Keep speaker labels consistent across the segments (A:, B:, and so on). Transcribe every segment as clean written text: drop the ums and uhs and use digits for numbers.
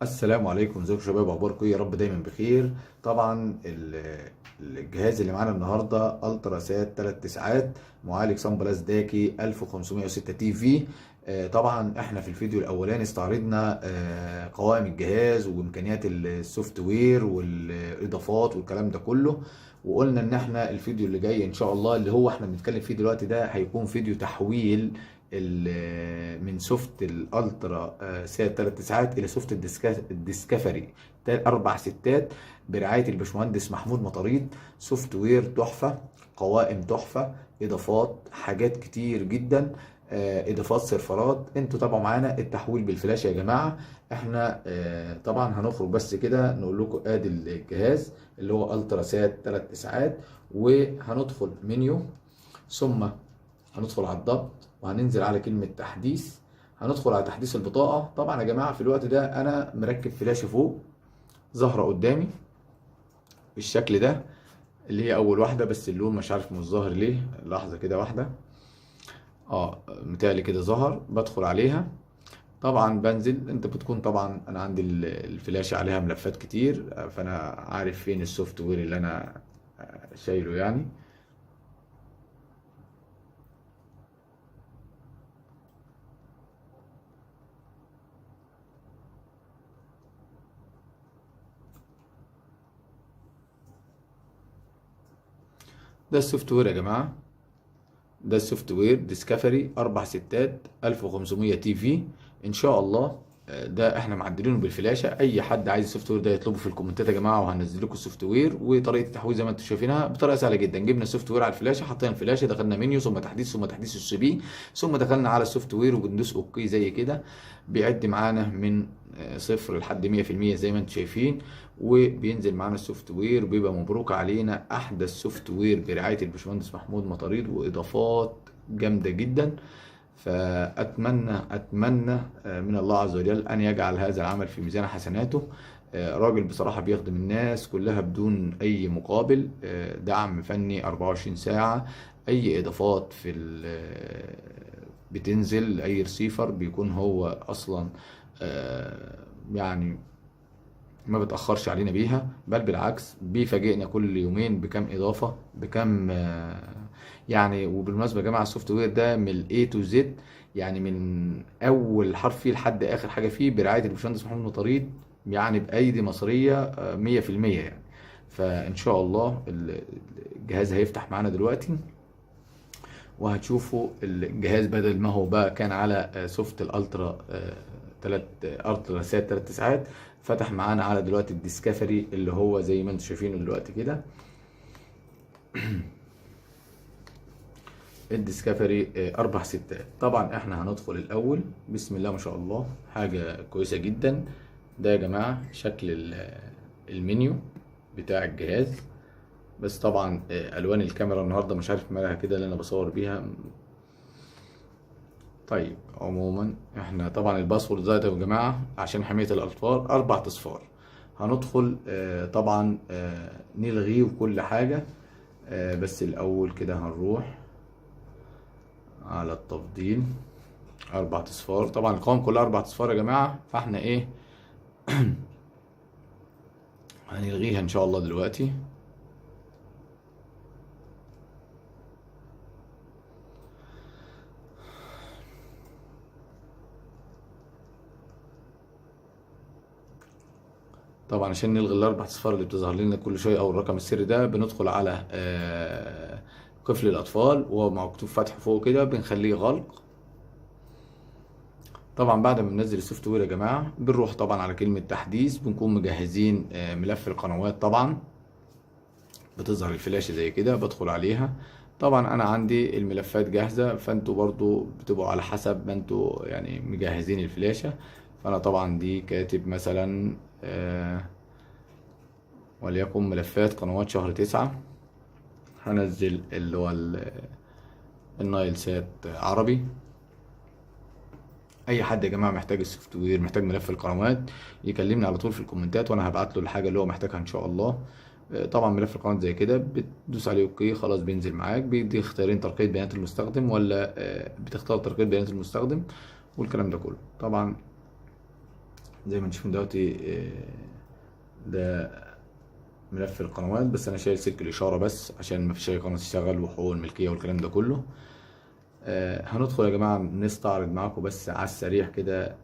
A: السلام عليكم، ازيكم يا شباب؟ اخباركم ايه؟ يا رب دايما بخير. طبعا الجهاز اللي معانا النهارده الترا سات 3 تسعات، معالج سان بلاس داكي 1506 تي في. طبعا احنا في الفيديو الاولاني استعرضنا قوائم الجهاز وامكانيات السوفت وير والاضافات والكلام ده كله، وقلنا ان احنا الفيديو اللي جاي ان شاء الله اللي هو احنا بنتكلم فيه دلوقتي ده هيكون فيديو تحويل من سوفت الالترا سات 3 ساعات الى سوفت الديسكفري 4 ستات برعايه الباشمهندس محمود مطاريد. سوفت وير تحفه، قوائم تحفه، اضافات، حاجات كتير جدا، اضافات سيرفرات. انتوا طبعا معانا التحويل بالفلاشه يا جماعه. احنا طبعا هنخرج بس كده نقول لكم ادي الجهاز اللي هو الترا سات 3 ساعات، وهندخل منيو، ثم هندخل على الضغط وهننزل على كلمة تحديث. هندخل على تحديث البطاقة. طبعا يا جماعة في الوقت ده أنا مركب فلاشة فوق ظاهرة قدامي بالشكل ده، اللي هي أول واحدة، بس اللون مش عارف مش ظاهر ليه. لحظة كده واحدة، متهيألي كده ظهر. بدخل عليها، طبعا بنزل. انت بتكون طبعا انا عندي الفلاشة عليها ملفات كتير، فانا عارف فين السوفت وير اللي انا شايله يعني. ده السوفت وير يا جماعة، ده السوفت وير ديسكفري 4 ستات 1500 تي في ان شاء الله. ده احنا معدلينه بالفلاشه. اي حد عايز السوفت وير ده يطلبه في الكومنتات يا جماعه، وهنزل لكم السوفت وير وطريقه التحويل زي ما انتم شايفينها بطريقه سهله جدا. جبنا السوفت وير على الفلاشه، حطينا الفلاشه، دخلنا منيو، ثم تحديث، ثم تحديث السي بي، ثم دخلنا على السوفت وير وبندوس اوكي زي كده. بيعد معانا من صفر لحد 100% زي ما انتم شايفين، وبينزل معانا السوفت وير وبيبقى مبروك علينا احدث سوفت وير برعايه الباشمهندس محمود مطاريد واضافات جامدة جدا. فأتمنى من الله عز وجل أن يجعل هذا العمل في ميزان حسناته. راجل بصراحة بيخدم الناس كلها بدون أي مقابل، دعم فني 24 ساعة. أي إضافات في بتنزل أي رسيفر بيكون هو أصلا يعني ما بتأخرش علينا بيها، بل بالعكس بيفاجئنا كل يومين بكم إضافة، بكم يعني. وبالمناسبة يا جماعة السوفت وير ده من A to Z، يعني من أول حرف فيه لحد آخر حاجة فيه برعاية الباشمهندس محمود مطاريد، يعني بأيدي مصرية 100% يعني. فإن شاء الله الجهاز هيفتح معانا دلوقتي، وهتشوفوا الجهاز بدل ما هو بقى كان على سوفت الالترا 3 سات 3 تسعات، فتح معانا على دلوقتي الديسكفري اللي هو زي ما انتم شايفينه دلوقتي كده. الديسكفري 4 ستات. طبعا احنا هندخل الاول، بسم الله ما شاء الله، حاجة كويسة جدا. ده يا جماعة شكل المنيو بتاع الجهاز. بس طبعا الوان الكاميرا النهارده مش عارف مالها كده اللي انا بصور بيها. طيب عموما احنا طبعا الباسورد ده يا جماعة عشان حماية الأطفال 4 أصفار. هندخل طبعا نلغيه وكل حاجة. بس الأول كده هنروح على التفضيل. 4 أصفار، طبعا القوائم كلها 4 أصفار يا جماعة، فاحنا ايه هنلغيها إن شاء الله دلوقتي. طبعا عشان نلغي ال4 أصفار اللي بتظهر لنا كل شويه او الرقم السري ده، بندخل على قفل الاطفال وهو مكتوب فتح فوق كده، بنخليه غلق. طبعا بعد ما بننزل السوفت وير يا جماعه بنروح طبعا على كلمه تحديث، بنكون مجهزين ملف القنوات. طبعا بتظهر الفلاشه زي كده، بدخل عليها. طبعا انا عندي الملفات جاهزه، فانتوا برضو بتبقوا على حسب ما انتوا يعني مجهزين الفلاشه. فانا طبعا دي كاتب مثلا وليكن ملفات قنوات شهر 9. هنزل اللي هو النايل سات عربي. اي حد يا جماعه محتاج السوفت وير، محتاج ملف القنوات، يكلمني على طول في الكومنتات وانا هبعت له الحاجه اللي هو محتاجها ان شاء الله. طبعا ملف القناه زي كده بتدوس عليه اوكي، خلاص بينزل معاك. بيدي اختيارين: ترقيه بيانات المستخدم، ولا بتختار ترقيه بيانات المستخدم والكلام ده كله. طبعا زي ما نشوف دلوقتي ده ملف القنوات، بس انا شايل سلك الاشاره بس عشان ما فيش اي قناه تشتغل وحقوق الملكيه والكلام ده كله. هندخل يا جماعه نستعرض معاكم بس على السريع كده.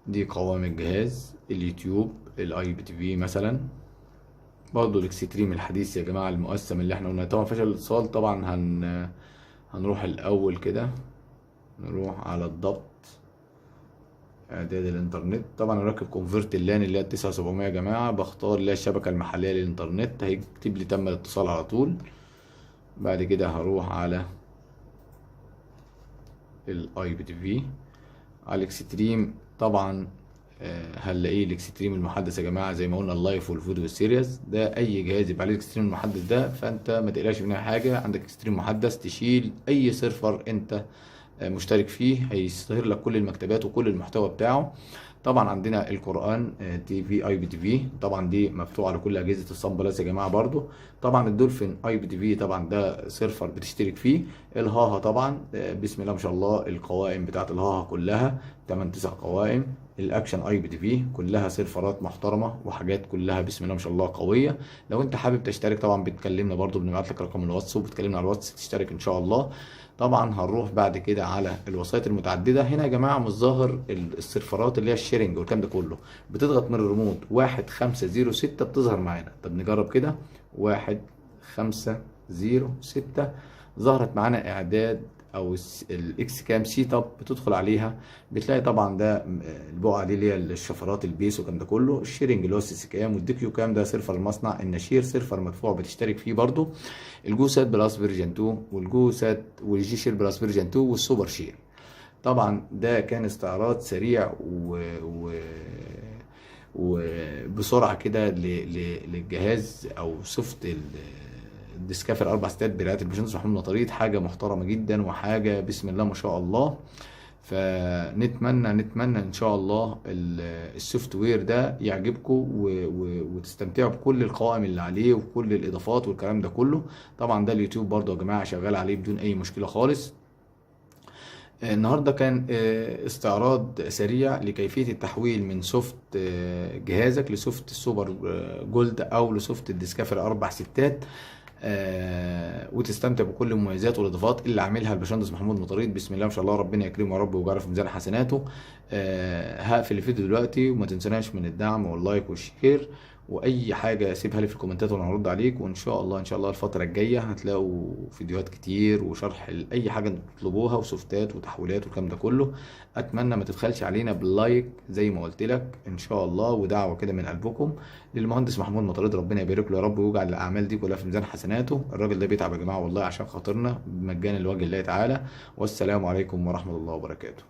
A: دي قوائم الجهاز، اليوتيوب، الاي بي تي في مثلا، برضه الاكستريم الحديث يا جماعه المقسم اللي احنا قلنا. طبعا فشل الاتصال، طبعا هنروح الاول كده، نروح على الضبط اعداد الانترنت. طبعا اركب كونفرت اللان اللي هي 9700 يا جماعه، بختار اللي هي الشبكه المحليه للانترنت، هيكتب لي تم الاتصال على طول. بعد كده هروح على الاي بي تي في، على الاكستريم. طبعا هنلاقيه الاكستريم المحدث يا جماعه، زي ما قلنا اللايف والفيديو والسيريز. ده اي جهاز يبقى عليه الاكستريم المحدث ده، فانت ما تقلقش منها حاجه، عندك اكستريم محدث تشيل اي سيرفر انت مشترك فيه، هيظهر لك كل المكتبات وكل المحتوى بتاعه. طبعا عندنا القرآن تي في اي بي تي في، طبعا دي مفتوحه على كل اجهزه الصن بلس يا جماعه برضو. طبعا الدولفين اي بي تي في طبعا ده سيرفر بتشترك فيه. الهاها طبعا بسم الله ما شاء الله، القوائم بتاعت الهاها كلها 8 9 قوائم. الاكشن اي بي تي في كلها سيرفرات محترمه وحاجات كلها بسم الله ما شاء الله قويه. لو انت حابب تشترك طبعا بتكلمنا برضو، بنبعت لك رقم الواتس وبتكلمنا على الواتس تشترك ان شاء الله. طبعا هنروح بعد كده على الوسائط المتعدده. هنا يا جماعه مش ظاهر السيرفرات اللي هي الشيرنج والكلام ده كله، بتضغط من الريموت 1506 بتظهر معانا. طب نجرب كده، 1506 ظهرت معانا اعداد او الاكس كام سيت اب، بتدخل عليها بتلاقي طبعا ده البقعه دي اللي هي الشفرات البيس والكلام ده كله. الشيرنج اللي هو السي كام، والديكيو كام ده سيرفر المصنع. النشير سيرفر مدفوع بتشترك فيه برضو. الجو سات بلس فيرجن 2، والجو سات والجي شير بلس فيرجن 2، والسوبر شير. طبعا ده كان استعراض سريع وبسرعه كده للجهاز او سوفت الديسكافر 4 ستات برعايه الباشمهندس محمود مطاريد. حاجه محترمه جدا وحاجه بسم الله ما شاء الله. فنتمنى ان شاء الله السوفت وير ده يعجبكم وتستمتعوا بكل القوائم اللي عليه وكل الاضافات والكلام ده كله. طبعا ده اليوتيوب برضو يا جماعه شغال عليه بدون اي مشكله خالص. النهارده كان استعراض سريع لكيفيه التحويل من سوفت جهازك لسوفت السوبر جولد او لسوفت الديسكافر 4 ستات، وتستمتع بكل المميزات والاضافات اللي عاملها الباشمهندس محمود مطاريد. بسم الله ما شاء الله، ربنا يكرمه يا رب ويجعله في ميزان حسناته. هقفل الفيديو دلوقتي، وما تنسوناش من الدعم واللايك والشير، واي حاجه سيبها لي في الكومنتات وانا هرد عليك. وان شاء الله الفتره الجايه هتلاقوا فيديوهات كتير وشرح لاي حاجه انتوا تطلبوها وسوفتات وتحويلات والكلام ده كله. اتمنى ما تبخلش علينا باللايك زي ما قلت لك ان شاء الله، ودعوه كده من قلبكم للمهندس محمود مطاريد، ربنا يبارك له يا رب ويجعل الاعمال دي كلها في ميزان حسناته. الراجل ده بيتعب يا جماعه والله عشان خاطرنا، مجانا لوجه الله تعالى. والسلام عليكم ورحمه الله وبركاته.